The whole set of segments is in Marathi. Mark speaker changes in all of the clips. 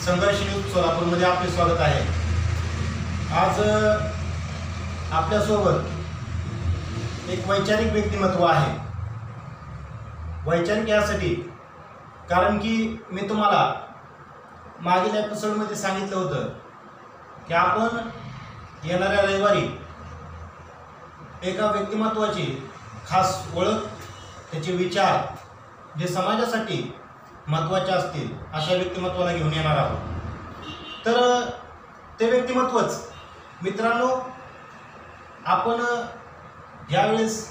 Speaker 1: संघर्ष न्यूज सोलापूरमध्ये आपले स्वागत आहे। आज आपल्यासोबत एक वैचारिक व्यक्तिमत्व आहे। वैचारिक यासाठी कारण की मी तुम्हाला मागील एपिसोडमध्ये सांगितलं होतं की आपण येणाऱ्या रविवारी एका व्यक्तिमत्वाची खास ओळख, त्याचे विचार जे समाजासाठी महत्त्वाचे असतील अशा व्यक्तिमत्वाला घेऊन येणार आहोत। तर ते व्यक्तिमत्वच मित्रांनो, आपण ज्यावेळेस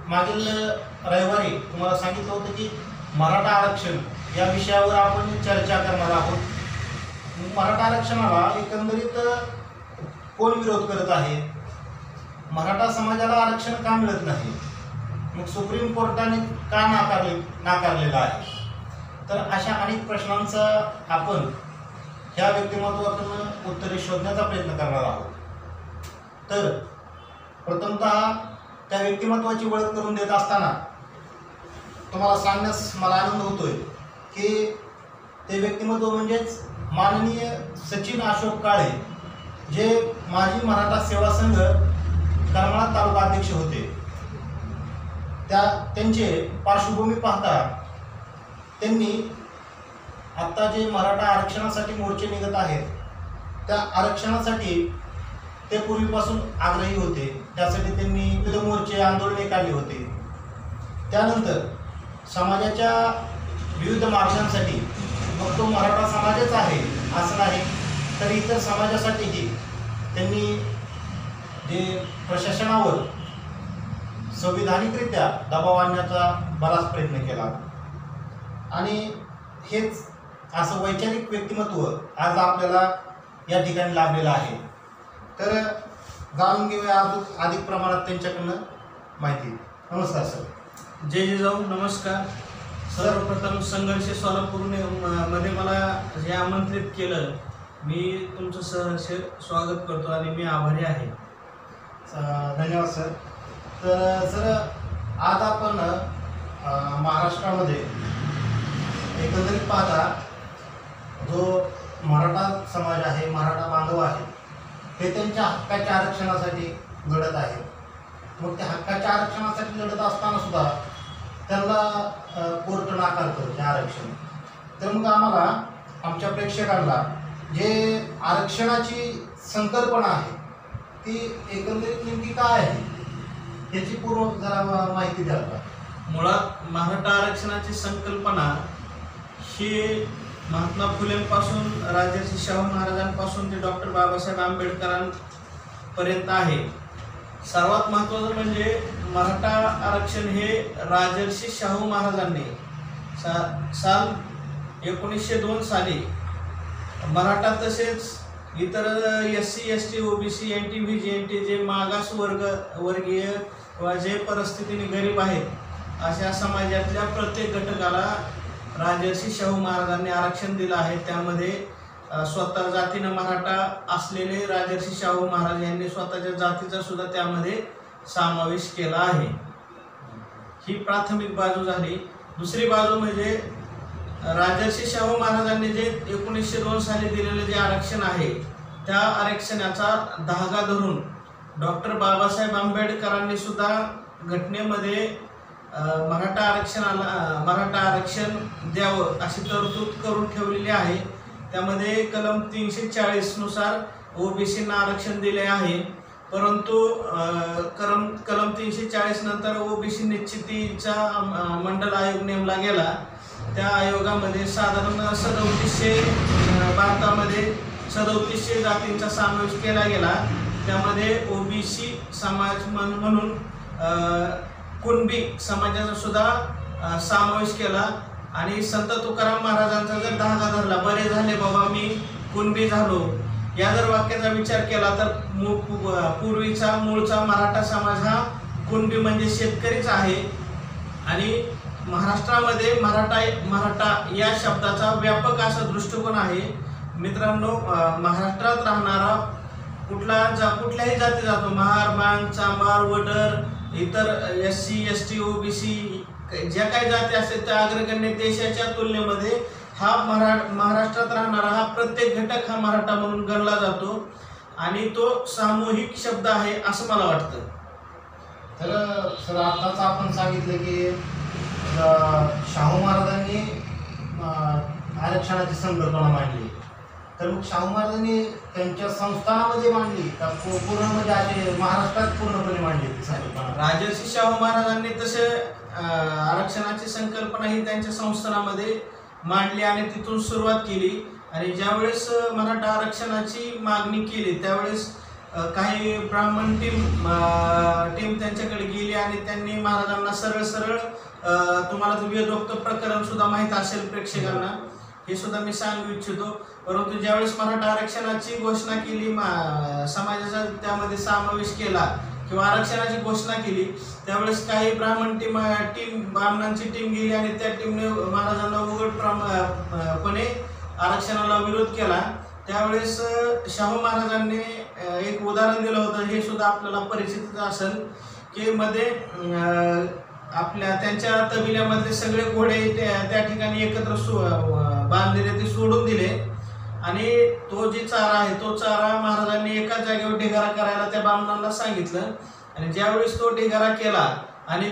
Speaker 1: मागील रविवारी तुम्हाला सांगितलं होतं की मराठा आरक्षण या विषयावर आपण चर्चा करणार आहोत। मराठा आरक्षणाला एकंदरीत कोण विरोध करत आहे, मराठा समाजाला आरक्षण का मिळत नाही, मग सुप्रीम कोर्टाने का नाकारलेलं आहे। तर अशा अनेक प्रश्नांचा आपण ह्या व्यक्तिमत्वातून उत्तरे शोधण्याचा प्रयत्न करणार आहोत। तर प्रथमतः त्या व्यक्तिमत्वाची ओळख करून देत असताना तुम्हाला सांगण्यास मला आनंद होतोय की ते व्यक्तिमत्व म्हणजेच माननीय सचिन अशोक काळे, जे माजी मराठा सेवा संघ करमाळा तालुका अध्यक्ष होते। त्यांचे पार्श्वभूमी पाहता त्यांनी आता जे मराठा आरक्षणासाठी मोर्चे निघत आहेत त्या आरक्षणासाठी ते पूर्वीपासून आग्रही होते। त्यासाठी त्यांनी विविध मोर्चे, आंदोलने काढली होते। त्यानंतर समाजाच्या विविध मागण्यांसाठी, मग तो मराठा समाजच आहे असं नाही तर इतर समाजासाठीही त्यांनी जे प्रशासनावर संविधानिकरित्या दबाव आणण्याचा बराच प्रयत्न केला आणि हेच असं वैचारिक व्यक्तिमत्व आज आपल्याला या ठिकाणी लाभलेलं आहे। तर जाणून घेऊया अधिक प्रमाणात त्यांच्याकडनं माहिती। नमस्कार सर।
Speaker 2: जय जिजाऊ, नमस्कार। सर्वप्रथम संघर्ष सोलापूर मध्ये मला जे आमंत्रित केलं, मी तुमचं सहर्ष स्वागत करतो आणि मी आभारी आहे।
Speaker 1: धन्यवाद सर। तर सर, आज आपण महाराष्ट्रामध्ये एकंदरीत पाहता जो मराठा समाज आहे, मराठा बांधव आहे, ते त्यांच्या हक्काच्या आरक्षणासाठी लढत आहे। मग त्या हक्काच्या आरक्षणासाठी लढत असताना सुद्धा त्यांना कोर्ट नाकारतं ते आरक्षण। तर मग आम्हाला, आमच्या प्रेक्षकांना जे आरक्षणाची संकल्पना आहे ती एकंदरीत नेमकी काय आहे याची पूर्व जरा माहिती द्याल का?
Speaker 2: मुळात मराठा आरक्षणाची संकल्पना ही महात्मा फुलेंपासून, राजर्षी शाहू महाराजांपासून ते डॉक्टर बाबासाहेब आंबेडकरांपर्यंत आहे। सर्वात महत्त्वाचं म्हणजे मराठा आरक्षण हे राजर्षी शाहू महाराजांनी साल 1902 साली मराठा तसेच इतर SC, ST, OBC, NT, VGNT जे मागास वर्गीय किंवा जे परिस्थितीने गरीब आहेत अशा समाजातल्या प्रत्येक घटकाला राजर्षी शाहू महाराजांनी आरक्षण दिलं आहे। त्यामध्ये स्वतः जातीनं मराठा असलेले राजर्षी शाहू महाराज यांनी स्वतःच्या जातीचा सुद्धा त्यामध्ये समावेश केला आहे। ही प्राथमिक बाजू झाली। दुसरी बाजू म्हणजे राजर्षी शाहू महाराजांनी जे 1902 साली दिलेले जे आरक्षण आहे त्या आरक्षणाचा धागा धरून डॉक्टर बाबासाहेब आंबेडकरांनी सुद्धा घटनेमध्ये मराठा आरक्षण द्यावं अशी तरतूद करून ठेवलेली आहे। त्यामध्ये कलम 340 नुसार OBCंना आरक्षण दिले आहे, परंतु कलम 340 नंतर OBC निश्चितीचा मंडल आयोग नेमला गेला। त्या आयोगामध्ये साधारण 3700 3700 जातींचा समावेश केला गेला। त्यामध्ये OBC समाज म्हणून कुणबी समाजाचा सुद्धा समावेश केला आणि संत तुकाराम महाराजांचा जर धागा धरला, बरे झाले बाबा मी कुणबी झालो, या जर वाक्याचा विचार केला तर पूर्वीचा मूळचा मराठा समाज हा कुणबी म्हणजे शेतकरीच आहे। आणि महाराष्ट्रामध्ये मराठा या शब्दाचा व्यापक असा दृष्टिकोन आहे। मित्रांनो, महाराष्ट्रात राहणारा कुठल्याही जाती जातो, महार, बांग, चांभार, वडर, इतर SC, ST, OBC ज्या काही जाती असतात त्या अग्रगण्य देशाच्या तुलनेमध्ये हा महाराष्ट्रात राहणारा हा प्रत्येक घटक हा मराठा म्हणून गणला जातो आणि तो सामूहिक शब्द आहे असं मला वाटतं.
Speaker 1: तर सर आताच आपण सांगितलं की शाहू महाराजांनी आरक्षणाची संकल्पना मांडली. तर मग शाहू महाराजांनी त्यांच्या संस्थानामध्ये मांडली का पूर्ण म्हणजे असे महाराष्ट्रात पूर्णपणे मांडली ती संकल्पना?
Speaker 2: राजर्षी शाहू महाराजांनी तसे आरक्षणाची संकल्पना ही त्यांच्या संस्थानामध्ये मांडली आणि तिथून सुरुवात केली. आणि ज्यावेळेस मराठा आरक्षणाची मागणी केली त्यावेळेस काही ब्राह्मण टीम त्यांच्याकडे गेली आणि त्यांनी महाराजांना सरळ तुम्हाला वेदोक्त प्रकरण सुद्धा माहीत असेल प्रेक्षकांना, हे सुद्धा मी सांगू इच्छितो. परंतु ज्यावेळेस मराठा आरक्षणाची घोषणा केली, समाजाचा त्यामध्ये समावेश केला किंवा आरक्षणाची घोषणा केली, त्यावेळेस काही ब्राह्मणांची टीम गेली आणि त्या टीमने महाराजांना उघडपणे आरक्षणाला विरोध केला. त्यावेळेस शाहू महाराजांनी एक उदाहरण दिलं होतं, हे सुद्धा आपल्याला परिचित असेल की मध्ये आपल्या त्यांच्या तबिल्यामधले सगळे घोडे त्या ठिकाणी एकत्र बांधलेले ते सोडून दिले आणि तो जे चारा आहे तो चारा महाराजांनी एकाच जागेवर ढिगारा करायला त्या ब्राह्मणांना सांगितलं. आणि ज्यावेळेस तो ढिगारा केला आणि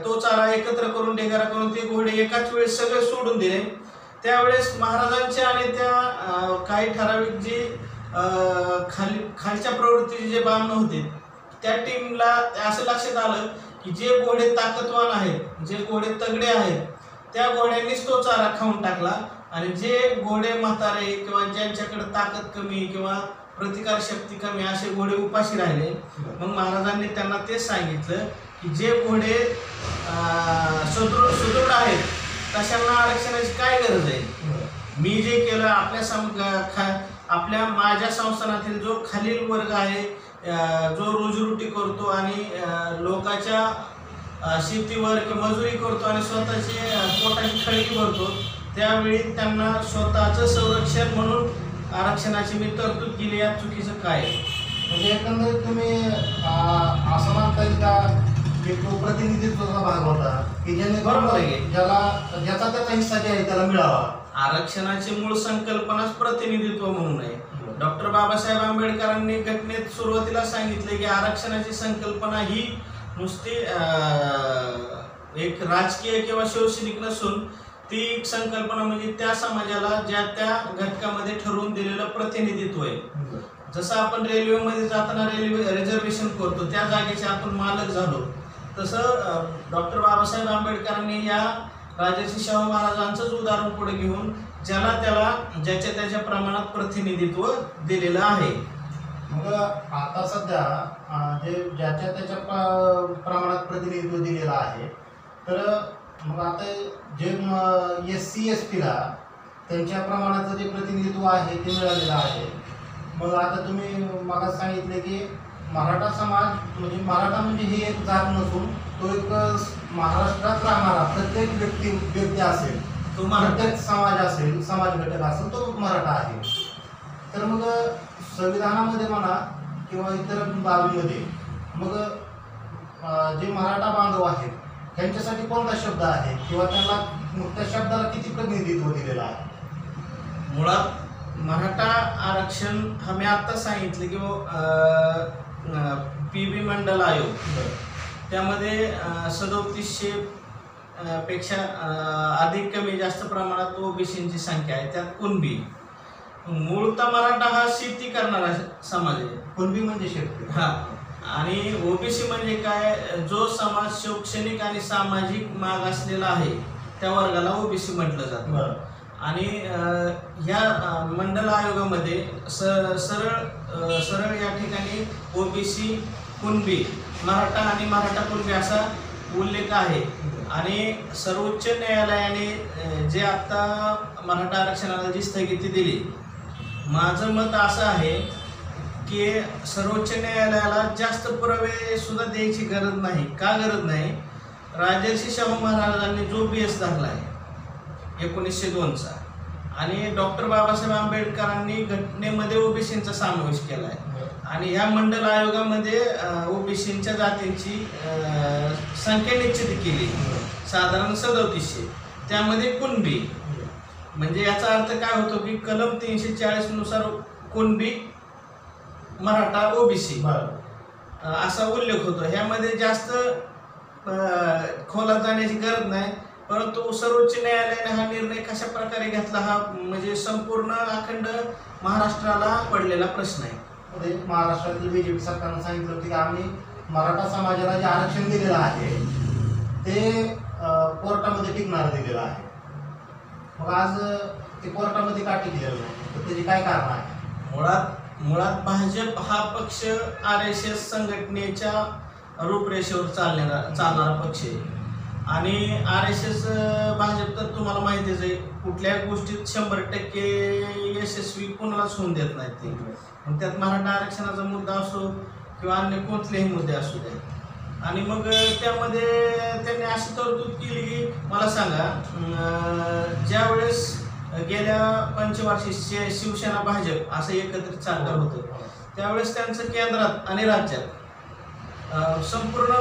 Speaker 2: तो चारा एकत्र करून ढिगारा करून ते घोडे एकाच वेळेस सगळे सोडून दिले, त्यावेळेस महाराजांच्या आणि त्या काही ठराविक जे खालच्या प्रवृत्तीचे जे ब्राह्मण होते त्या टीमला असं लक्षात आलं की जे घोडे ताकदवान आहेत, जे घोडे तगडे आहेत, त्या घोड्यांनीच तो चारा खाऊन टाकला आणि जे घोडे म्हातारे किंवा ज्यांच्याकडे ताकद कमी किंवा प्रतिकार शक्ती कमी असे घोडे उपाशी राहिले. मग महाराजांनी त्यांना तेच सांगितलं की जे घोडे सुदृढ आहेत तशांना आरक्षणाची काय गरज आहे. मी जे केलं माझ्या संस्थानातील जो खालील वर्ग आहे, जो रोजीरोटी करतो आणि लोकांच्या शेतीवर मजुरी करतो आणि स्वतःची पोटाची खळगी भरतो, त्यावेळी त्यांना स्वतःचं संरक्षण म्हणून आरक्षणाची मी तरतूद केली. या चुकीचं काय?
Speaker 1: म्हणजे एकंदरीत तुम्ही असं म्हणता येईल का की तो प्रतिनिधित्वाचा भाग होता की ज्याने
Speaker 2: बरोबर आहे
Speaker 1: ज्याचा त्याचा हिस्सा जे आहे त्याला मिळावा.
Speaker 2: आरक्षणाची मूळ संकल्पनाच प्रतिनिधित्व म्हणून आहे. डॉक्टर बाबासाहेब आंबेडकरांनी घटनेत सुरुवातीला सांगितले की आरक्षणाची संकल्पना ही नुसती एक राजकीय किंवा शैक्षणिक नसून ती एक संकल्पना म्हणजे त्या समाजाला ज्या त्या घटकामध्ये ठरवून दिलेलं प्रतिनिधित्व आहे. जसं आपण रेल्वेमध्ये जाताना रेल्वे रिझर्वेशन करतो, त्या जागेचे आपण मालक झालो, तसं डॉक्टर बाबासाहेब आंबेडकरांनी या राजर्षी शाहू महाराजांचंच उदाहरण पुढे घेऊन ज्याला त्याला ज्याच्या त्याच्या प्रमाणात प्रतिनिधित्व दिलेलं आहे.
Speaker 1: मग आता सध्या जे ज्याच्या त्याच्या प्रमाणात प्रतिनिधित्व दिलेलं आहे, तर मग आता जे SC STला त्यांच्या प्रमाणाचं जे प्रतिनिधित्व आहे ते मिळालेलं आहे. मग आता तुम्ही मला सांगितले की मराठा समाज म्हणजे मराठा म्हणजे ही एक जात नसून तो एक महाराष्ट्रात राहणारा प्रत्येक व्यक्ती असेल, तो प्रत्येक समाज असेल, समाज घटक असेल, तो मराठा आहे. तर मग संविधानामध्ये म्हणा किंवा इतर बाबीमध्ये मग जे मराठा बांधव आहेत त्यांच्यासाठी कोणता शब्द आहे किंवा त्यांना मग त्या शब्दाला किती प्रतिनिधित्व दिलेलं आहे?
Speaker 2: मुळात मराठा आरक्षण हा मी आत्ता सांगितलं की PB मंडल आयोग त्यामध्ये 3700 पेक्षा अधिक कमी जास्त प्रमाणात ओबीसींची संख्या आहे. त्यात कुणबी मूळतः मराठा हा शेती करणारा समाज आहे.
Speaker 1: कुणबी म्हणजे शेतकरी.
Speaker 2: हा, आणि ओबीसी म्हणजे काय, जो समाज शैक्षणिक आणि सामाजिक माग असलेला आहे त्या वर्गाला ओबीसी म्हटलं जातं. आणि ह्या मंडल आयोगामध्ये सरळ या ठिकाणी ओबीसी, कुणबी, मराठा आणि मराठा कुणबी असा उल्लेख आहे. आणि सर्वोच्च न्यायालयाने जे आता मराठा आरक्षणाला जी स्थगिती दिली, माझं मत असं आहे की सर्वोच्च न्यायालयाला जास्त पुरावे सुद्धा द्यायची गरज नाही. का गरज नाही? राजर्षी शाहू महाराजांनी जो BS धरला आहे 1902चा आणि डॉक्टर बाबासाहेब आंबेडकरांनी घटनेमध्ये ओबीसींचा समावेश केला आहे आणि ह्या मंडल आयोगामध्ये ओबीसींच्या जातींची संख्या निश्चित केली, साधारण 3700. त्यामध्ये कुणबी म्हणजे याचा अर्थ काय होतो की कलम 340 नुसार कुणबी, मराठा, ओबीसी असा उल्लेख होतो. ह्यामध्ये जास्त खोलात जाण्याची गरज नाही, परंतु सर्वोच्च न्यायालयाने हा निर्णय कशा प्रकारे घेतला हा म्हणजे संपूर्ण अखंड महाराष्ट्राला पडलेला प्रश्न आहे.
Speaker 1: महाराष्ट्रातील बीजेपी सरकारनं सांगितलं होतं की आम्ही मराठा समाजाला जे आरक्षण दिलेलं आहे ते कोर्टामध्ये टिकणारं दिलेलं आहे. मग आज ते कोर्टामध्ये का टिकलेलं नाही, तर त्याची काय कारण आहे?
Speaker 2: मुळात भाजप हा पक्ष RSS संघटनेच्या रूपरेषेवर चालणारा पक्ष आहे. आणि RSS भाजप तर तुम्हाला माहितीच आहे, कुठल्या गोष्टीत 100% यशस्वी कोणालाच होऊन देत नाहीत ते. मग त्यात मराठा आरक्षणाचा मुद्दा असो किंवा अन्य कोणतेही मुद्दे असू दे. आणि मग त्यामध्ये त्यांनी अशी तरतूद केली की मला सांगा, ज्यावेळेस गेल्या पंचवार्षिक शिवसेना भाजप असं एकत्रित सरकार होतं, त्यावेळेस त्यांचं केंद्रात आणि राज्यात संपूर्ण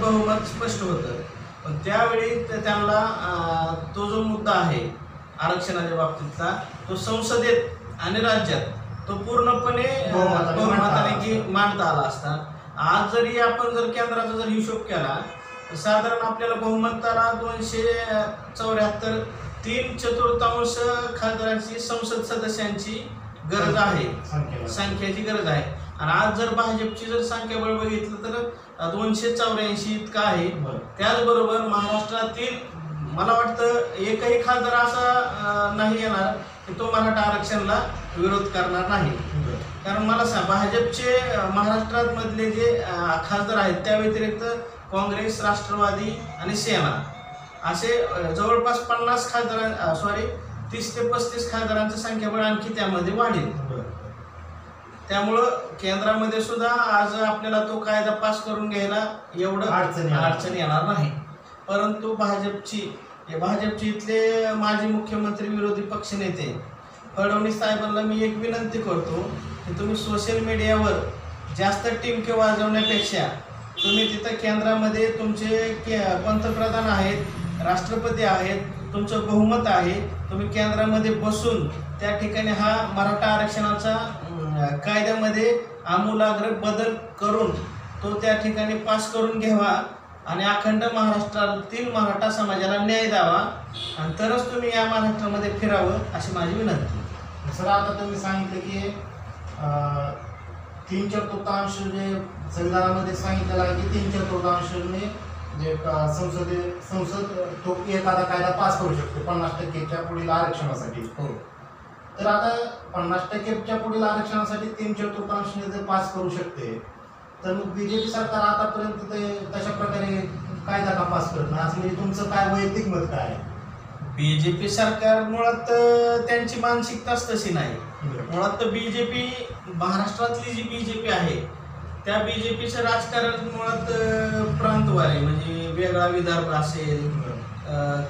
Speaker 2: बहुमत स्पष्ट होतं. पण त्यावेळी त्यांना तो जो मुद्दा आहे आरक्षणाच्या बाबतीतला, तो संसदेत आणि राज्यात तो पूर्णपणे बहुमताने मांडता आला असता. आज जरी आपण जर केंद्राचा जर हिशोब केला तर साधारण आपल्याला बहुमताला 274 3/4 खासदारांची संसद सदस्यांची गरज आहे, संख्येची गरज आहे. आणि आज जर भाजपची जर संख्याबळ बघितलं तर 284 इतका आहे. त्याचबरोबर महाराष्ट्रातील मला वाटतं एकही खासदार असा नाही येणार की तो मराठा आरक्षणाला विरोध करणार नाही. कारण मला सांग, भाजपचे महाराष्ट्रात मधले जे खासदार आहेत त्या व्यतिरिक्त काँग्रेस, राष्ट्रवादी आणि सेना असे जवळपास 50 खासदार 30 ते 35 खासदारांचं संख्याबळ आणखी त्यामध्ये वाढेल. त्यामुळं केंद्रामध्ये सुद्धा आज आपल्याला तो कायदा पास करून घ्यायला एवढं अडचण येणार नाही. परंतु भाजपची इथले माजी मुख्यमंत्री, विरोधी पक्षनेते फडणवीस साहेबांना मी एक विनंती करतो की तुम्ही सोशल मीडियावर जास्त टिमके वाजवण्यापेक्षा तुम्ही तिथं केंद्रामध्ये तुमचे पंतप्रधान आहेत, राष्ट्रपती आहेत, तुमचं बहुमत आहे, तुम्ही केंद्रामध्ये बसून त्या ठिकाणी हा मराठा आरक्षणाचा कायद्यामध्ये आमूलाग्र बदल करून तो त्या ठिकाणी पास करून घ्यावा आणि अखंड महाराष्ट्रातील मराठा समाजाला न्याय द्यावा आणि तरच तुम्ही या महाराष्ट्रामध्ये फिरावं अशी माझी विनंती.
Speaker 1: सर, आता तुम्ही सांगितलं की 3/4 जे संविधानामध्ये सांगितलेलं आहे की 3/4 जे संसद तो एखादा कायदा पास करू शकते 50%च्या पुढील आरक्षणासाठी.
Speaker 2: हो.
Speaker 1: तर आता 50%च्या पुढील आरक्षणासाठी 3/4 जर पास करू शकते, तर मग बीजेपी सरकार आतापर्यंत ते तशा प्रकारे कायदा का पास करत नाही, असं म्हणजे तुमचं काय वैयक्तिक मत काय आहे?
Speaker 2: बीजेपी सरकार मुळात त्यांची मानसिकताच तशी नाही. मुळात बीजेपी महाराष्ट्रातली जी बीजेपी आहे त्या बीजेपीचं राजकारण मुळात प्रांतवारी म्हणजे वेगळा विदर्भ असेल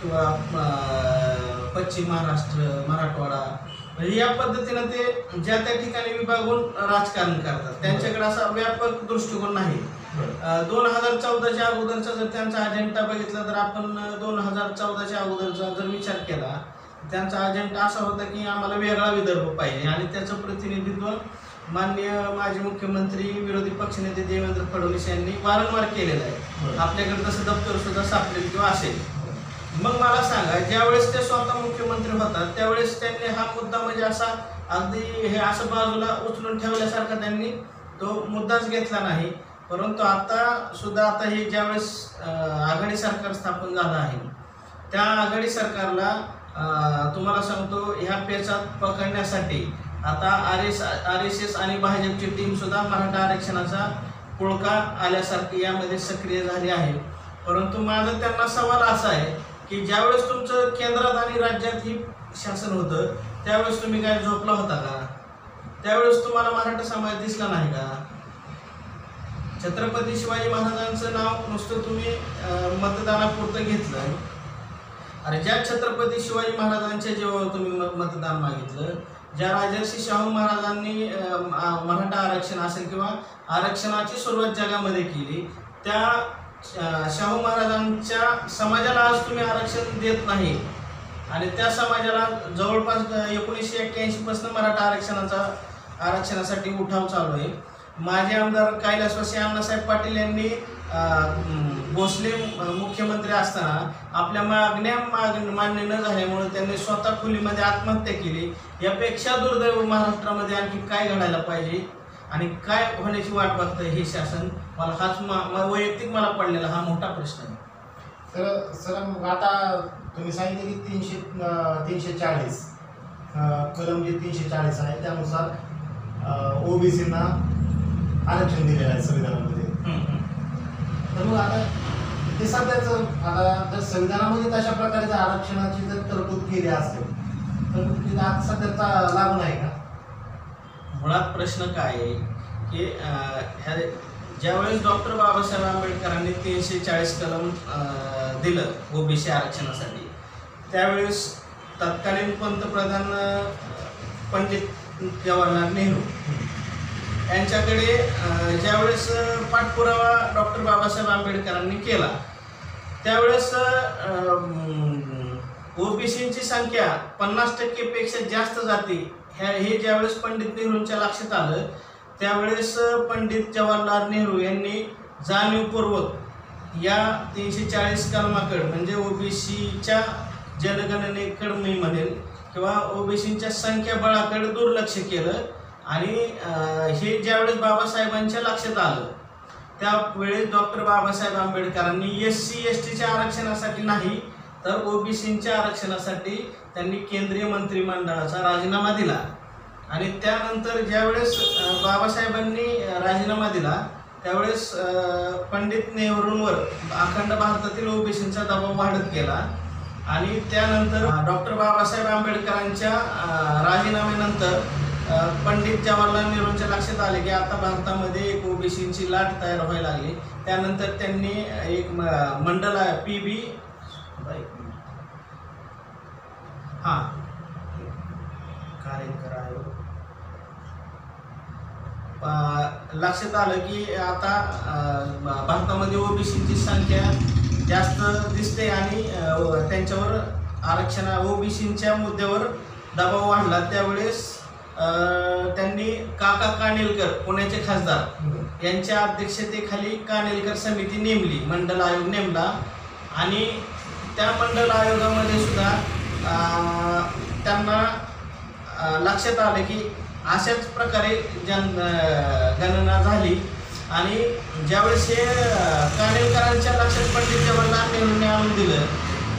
Speaker 2: किंवा पश्चिम महाराष्ट्र, मराठवाडा म्हणजे या पद्धतीनं ते ज्या त्या ठिकाणी विभागून राजकारण करतात. त्यांच्याकडे असा व्यापक दृष्टिकोन नाही. 2014च्या अगोदरचा जर त्यांचा अजेंडा बघितला तर आपण 2014च्या अगोदरचा जर विचार केला, त्यांचा अजेंडा असा होता की आम्हाला वेगळा विदर्भ पाहिजे आणि त्याचं प्रतिनिधित्व माननीय माजी मुख्यमंत्री, विरोधी पक्षनेते देवेंद्र फडणवीस यांनी वारंवार केलेलं आहे. आपल्याकडे तसं दप्तर सुद्धा सापडेल किंवा असेल. मग मला सांगा, ज्यावेळेस ते स्वतः मुख्यमंत्री होतात त्यावेळेस त्यांनी हा मुद्दा म्हणजे असा अगदी हे असं बाजूला उचलून ठेवल्यासारखा त्यांनी तो मुद्दाच घेतला नाही. परंतु आता हे ज्यावेळेस आघाडी सरकार स्थापन झालं आहे त्या आघाडी सरकारला तुम्हाला सांगतो ह्या पेचात पकडण्यासाठी आता RSS आणि भाजपची टीम सुद्धा मराठा आरक्षणाचा पुळका आल्यासारखी यामध्ये सक्रिय झाली आहे. परंतु माझा त्यांना सवाल असा आहे की ज्यावेळेस तुमचं केंद्रात आणि राज्यात ही शासन होतं त्यावेळेस तुम्ही काय झोपला होता का? त्यावेळेस तुम्हाला मराठा समाज दिसला नाही का? छत्रपती शिवाजी महाराजांचं नाव नुसतं तुम्ही मतदानापुरतं घेतलं. अरे ज्या छत्रपती शिवाजी महाराजांच्या जेव्हा तुम्ही मतदान मागितलं, ज्या राजर्षी शाहू महाराजांनी मराठा आरक्षण असेल किंवा आरक्षणाची सुरुवात जगामध्ये केली, त्या शाहू महाराजांच्या समाजाला आज तुम्ही आरक्षण देत नाही आणि त्या समाजाला जवळपास 1981 पासून मराठा आरक्षणासाठी उठाव चालू आहे. माजी आमदार कैलासवासी अण्णासाहेब पाटील यांनी भोसले मुख्यमंत्री असताना आपल्या मागण्या मान्य न झाल्यामुळे त्यांनी स्वतः खोलीमध्ये आत्महत्या केली. यापेक्षा दुर्दैव महाराष्ट्रामध्ये आणखी काय घडायला पाहिजे आणि काय होण्याची वाट बघतंय हे शासन, मला हाच वैयक्तिक मला पडलेला हा मोठा प्रश्न आहे.
Speaker 1: तर सर मग आता तुम्ही सांगितले की 340 कलम जे 340 आहे त्यानुसार ओबीसींना आरक्षण दिलेलं आहे संविधानामध्ये. तर मग आता ते सध्याचं आता जर संविधानामध्ये तशा प्रकारे जर आरक्षणाची जर तरतूद केली असेल तर मग तिथे आता सध्याचा लागू नाही का?
Speaker 2: मुळात प्रश्न काय आहे की ज्यावेळेस डॉक्टर बाबासाहेब आंबेडकरांनी 340 कलम दिलं ओबीसी आरक्षणासाठी, त्यावेळेस तत्कालीन पंतप्रधान पंडित जवाहरलाल नेहरू यांच्याकडे ज्यावेळेस पाठपुरावा डॉक्टर बाबासाहेब आंबेडकरांनी केला त्यावेळेस ओबीसींची संख्या 50% जास्त जाती हे ज्यावेळेस पंडित नेहरूंच्या लक्षात आलं त्यावेळेस पंडित जवाहरलाल नेहरू यांनी जाणीवपूर्वक या 340 कलमाकडे म्हणजे ओबीसीच्या जनगणनेकडे मी म्हणेल किंवा ओबीसींच्या संख्याबळाकडे दुर्लक्ष केलं. आणि हे ज्यावेळेस बाबासाहेबांच्या लक्षात आलं त्यावेळेस डॉक्टर बाबासाहेब आंबेडकरांनी SC STच्या आरक्षणासाठी नाही तर ओबीसींच्या आरक्षणासाठी त्यांनी केंद्रीय मंत्रिमंडळाचा राजीनामा दिला. आणि त्यानंतर ज्यावेळेस बाबासाहेबांनी राजीनामा दिला त्यावेळेस पंडित नेहरूंवर अखंड भारतातील ओबीसींचा दबाव वाढत गेला. आणि त्यानंतर डॉक्टर बाबासाहेब आंबेडकरांच्या राजीनाम्यानंतर पंडित जवाहरलाल नेहरूंच्या लक्षात आले की आता भारतामध्ये एक ओबीसींची लाट तयार व्हायला लागली. त्यानंतर त्यांनी एक मंडळ PB कार्यकर आयोग लक्षात आलं की आता भारतामध्ये ओबीसींची संख्या जास्त दिसते आणि त्यांच्यावर ओबीसींच्या मुद्द्यावर दबाव वाढला. त्यावेळेस त्यांनी काका कानेलकर पुण्याचे खासदार यांच्या अध्यक्षतेखाली कानेलकर समिती नेमली, मंडल आयोग नेमला. आणि त्या मंडल आयोगामध्ये सुद्धा त्यांना लक्षात आलं की अशाच प्रकारे गणना झाली. आणि ज्यावेळेस हे कानेलकरांच्या लक्षात पंडित जवाहरलाल नेहरूंनी आणून दिलं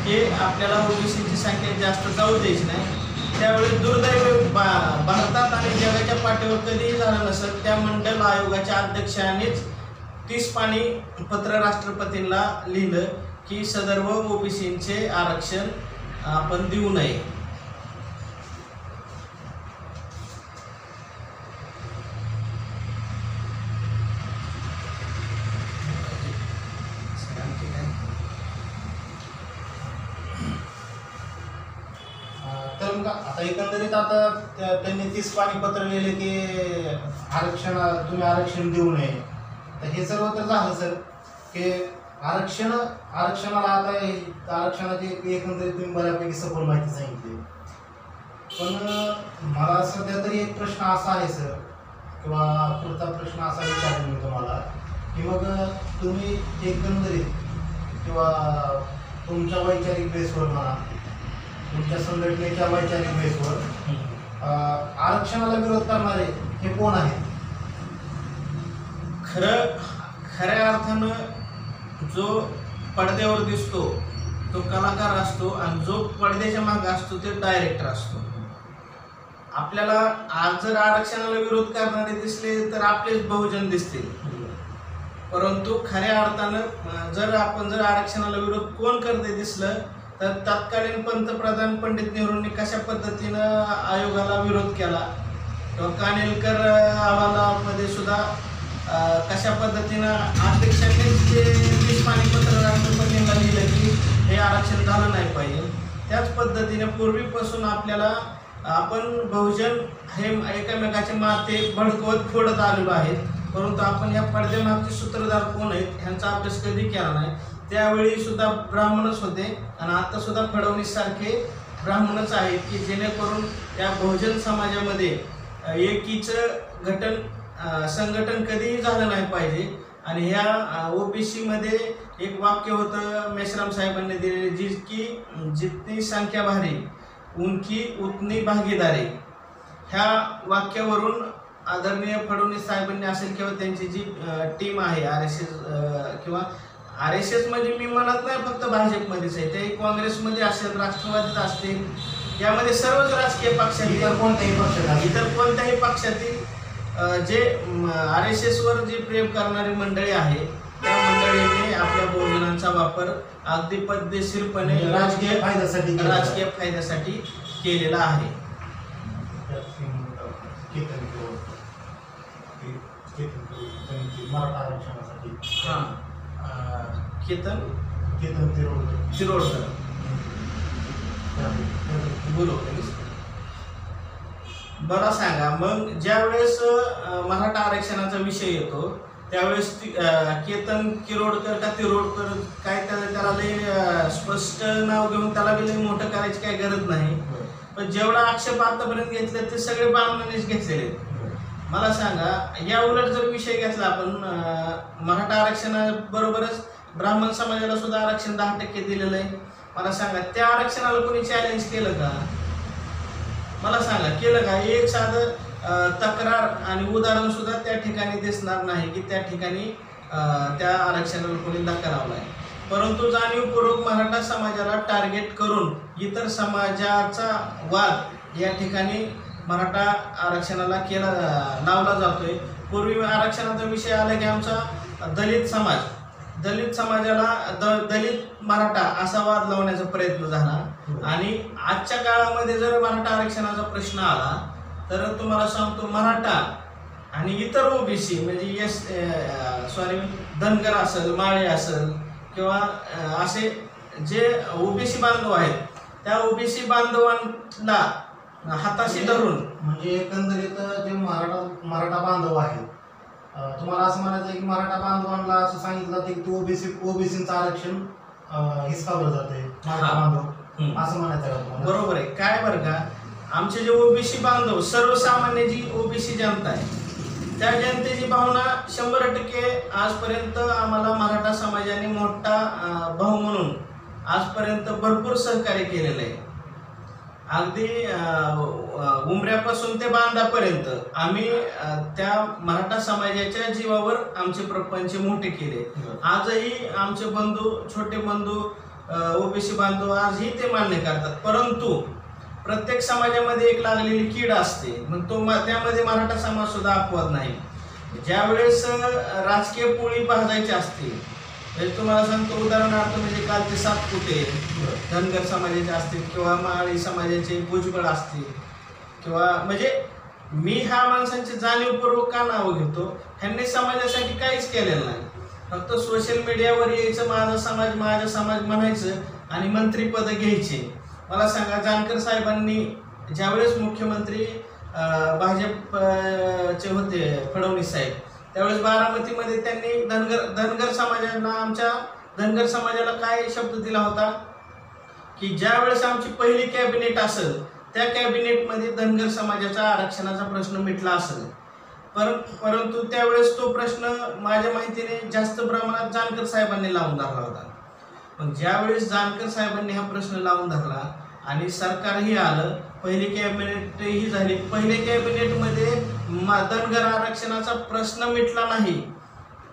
Speaker 2: की आपल्याला ओबीसीची संख्या जास्त जाऊ द्यायची नाही, त्यावेळेस दुर्दैव भारतात आणि जगाच्या पाठीवर कधीही झालं नसत त्या मंडल आयोगाच्या अध्यक्षांनीच 30 पानी पत्र राष्ट्रपतींना लिहिलं की सदर्भ ओबीसींचे आरक्षण आपण देऊ नये.
Speaker 1: तर मग आता एकंदरीत आता त्यांनी 30 पानी पत्र लिहिले की आरक्षण देऊ नये. तर हे सर्व तर झालं सर की आरक्षणाला आता आरक्षणाची एकंदरीत तुम्ही बऱ्यापैकी सखोल माहिती सांगितली. पण मला सध्या तरी एक प्रश्न असा आहे सर किंवा पुढचा प्रश्न असा विचारेन मी तुम्हाला की मग तुम्ही एकंदरीत किंवा तुमच्या वैचारिक बेसवर म्हणा तुमच्या संघटनेच्या वैचारिक बेसवर आरक्षणाला विरोध करणारे हे कोण आहेत?
Speaker 2: खऱ्या अर्थानं जो पडद्यावर दिसतो तो कलाकार असतो आणि जो पडद्याच्या मागे असतो ते डायरेक्टर असतो. आपल्याला आज जर आरक्षणाला विरोध करणारे दिसले तर आपलेच बहुजन दिसतील, परंतु खऱ्या अर्थानं जर आरक्षणाला विरोध कोण करते दिसलं तर तत्कालीन पंतप्रधान पंडित नेहरूंनी कशा पद्धतीनं आयोगाला विरोध केला किंवा कानेलकर अहवालामध्ये सुद्धा कशा पद्धतीनं अध्यक्षांनीच जे 30 पानी पत्र राष्ट्रपतींना लिहिलं की हे आरक्षण झालं नाही पाहिजे. त्याच पद्धतीने पूर्वीपासून आपण बहुजन हे एकमेकाचे माते भडकवत फोडत आलेलो आहेत, परंतु आपण या पडद्यामागचे सूत्रधार कोण आहेत ह्यांचा अभ्यास कधी केला नाही. त्यावेळी सुद्धा ब्राह्मणच होते आणि आता सुद्धा फडणवीस सारखे ब्राह्मणच आहेत की जेणेकरून त्या बहुजन समाजामध्ये एकीचं संघटन कधीही झालं नाही पाहिजे. आणि ह्या ओबीसी मध्ये एक वाक्य होतं मेश्राम साहेबांनी दिलेले, जितनी संख्या भारी उनकी उतनी भागीदारी. ह्या वाक्यावरून आदरणीय फडणवीस साहेबांनी असेल किंवा त्यांची जी टीम आहे RSS किंवा RSS म्हणजे मी म्हणत नाही फक्त भाजपमध्येच आहे, ते काँग्रेसमध्ये असेल, राष्ट्रवादीत असतील, यामध्ये सर्वच राजकीय पक्षातील इतर कोणत्याही पक्षातील जे RSS वर जे प्रेम करणारी मंडळी आहे त्या मंडळींनी आपल्या बहुजनांचा वापर अगदी पद्धतशीरपणे
Speaker 1: राजकीय
Speaker 2: फायद्यासाठी केलेला आहे.
Speaker 1: मराठा आरक्षणासाठी
Speaker 2: केतन
Speaker 1: तिरोडकर
Speaker 2: बोलो. मला सांगा, मग ज्यावेळेस मराठा आरक्षणाचा विषय येतो त्यावेळेस केतन किरोडकर का तिरोडकर काय त्याला लई स्पष्ट नाव घेऊन त्याला बी लई मोठं करायची काही गरज नाही. पण जेवढा आक्षेप आतापर्यंत घेतले ते सगळे ब्राह्मणांनीच घेतलेले. मला सांगा, या उलट जर विषय घेतला आपण मराठा आरक्षणाबरोबरच ब्राह्मण समाजाला सुद्धा आरक्षण 10% दिलेलं आहे. मला सांगा, त्या आरक्षणाला कोणी चॅलेंज केलं का? मला सांगा, केलं का? एक साधं तक्रार आणि उदाहरण सुद्धा त्या ठिकाणी दिसणार नाही की त्या ठिकाणी त्या आरक्षणाला कोणी धक्का लावला आहे. परंतु जाणीवपूर्वक मराठा समाजाला टार्गेट करून इतर समाजाचा वाद या ठिकाणी मराठा आरक्षणाला लावला जातोय. पूर्वी आरक्षणाचा विषय आला की आमचा दलित समाजाला दलित मराठा असा वाद लावण्याचा प्रयत्न झाला. आणि आजच्या काळामध्ये जर मराठा आरक्षणाचा प्रश्न आला तर तुम्हाला सांगतो, मराठा आणि इतर ओबीसी म्हणजे धनगर असेल, माळे असेल किंवा असे जे ओबीसी बांधव आहेत त्या ओबीसी बांधवांना हाताशी धरून,
Speaker 1: म्हणजे एकंदरीत जे मराठा बांधव आहेत, तुम्हाला असं म्हणायचं आहे की मराठा बांधवांना असं सांगितलं जाते की ओबीसीचं आरक्षण हिसकावलं जाते मराठा बांधव, असं म्हणायचं आहे.
Speaker 2: बरोबर आहे. काय बरं का, आमचे जे ओबीसी बांधव, सर्वसामान्य जी ओबीसी जनता आहे त्या जनतेची भावना 100% आजपर्यंत आम्हाला मराठा समाजाने मोठा भाऊ म्हणून आजपर्यंत भरपूर सहकार्य केलेलं आहे. अगदी उमऱ्यापासून ते बांधापर्यंत आम्ही त्या मराठा समाजाच्या जीवावर आमचे प्रपंच मोठे केले. आजही आमचे बंधू, छोटे बंधू, ओबीसी बांधव आजही ते मान्य करतात. परंतु प्रत्येक समाजामध्ये एक लागलेली कीड असते, मग त्यामध्ये मराठा समाज सुद्धा अपवाद नाही. ज्यावेळेस राजकीय पोळी भाजायची असते, म्हणजे तुम्हाला सांगतो उदाहरणार्थ, म्हणजे कालचे सातपुते धनगर समाजाचे असतील किंवा माळी समाजाचे भुजबळ असतील किंवा म्हणजे मी ह्या माणसांची जाणीवपूर्वक का नावं घेतो, ह्यांनी समाजासाठी काहीच केलेलं नाही. फक्त सोशल मीडियावर यायचं, माझा समाज म्हणायचं आणि मंत्रीपद घ्यायचे. मला सांगा, जानकर साहेबांनी ज्यावेळेस मुख्यमंत्री भाजपचे होते फडणवीस साहेब, त्यावेळेस बारामतीमध्ये त्यांनी धनगर समाजाला, आमच्या धनगर समाजाला काय शब्द दिला होता की ज्यावेळेस आमची पहिली कॅबिनेट असेल त्या कॅबिनेटमध्ये धनगर समाजाचा आरक्षणाचा प्रश्न मिटला असेल. परंतु त्यावेळेस तो प्रश्न माझ्या माहितीने जास्त प्रमाणात जानकर साहेबांनी लावून धरला होता. पण ज्यावेळेस जानकर साहेबांनी हा प्रश्न लावून धरला आणि सरकारही आलं, पहिली कॅबिनेटही झाली, पहिल्या कॅबिनेटमध्ये धनगर आरक्षणाचा प्रश्न मिटला नाही.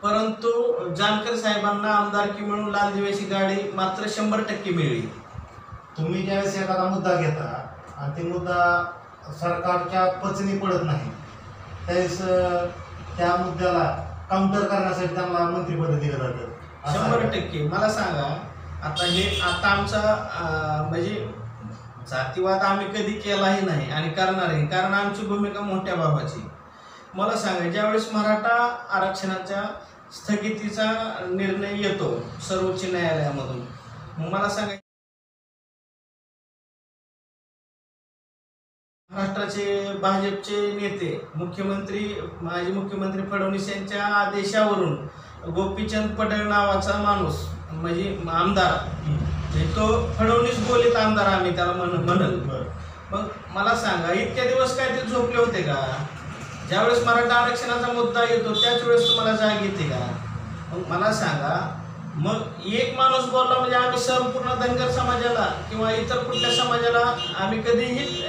Speaker 2: परंतु जानकर साहेबांना आमदारकी मिळून लाल दिव्याची गाडी मात्र 100% मिळली.
Speaker 1: तुम्ही ज्यावेळेस एखादा मुद्दा घेता आणि ते मुद्दा सरकारच्या पचनी पडत नाही, त्यावेळेस त्या मुद्द्याला काउंटर करण्यासाठी त्यांना मंत्रिपद दिलं जातं.
Speaker 2: 100%. मला सांगा, आता आमचा म्हणजे जातीवाद आम्ही कधी केलाही नाही आणि करणारही, कारण आमची भूमिका मोठ्या भावाची. मला सांगा, ज्यावेळेस मराठा आरक्षणाच्या स्थगितीचा निर्णय येतो सर्वोच्च न्यायालयामधून, मग मला सांगा, महाराष्ट्राचे भाजपचे नेते, माजी मुख्यमंत्री फडणवीस यांच्या आदेशावरून गोपीचंद पडळ नावाचा माणूस म्हणजे आमदार, म्हणजे तो फडणवीस बोलीत आमदार आम्ही त्याला म्हणल.
Speaker 1: बरं.
Speaker 2: मग मला सांगा, इतक्या दिवस काय ते झोपले होते का? ज्यावेळेस मराठा आरक्षणाचा मुद्दा येतो त्याच वेळेस तुम्हाला जाग येते का? मग मला सांगा, मग एक माणूस बोलला म्हणजे आम्ही संपूर्ण धनगर समाजाला किंवा इतर कुठल्या समाजाला आम्ही कधीही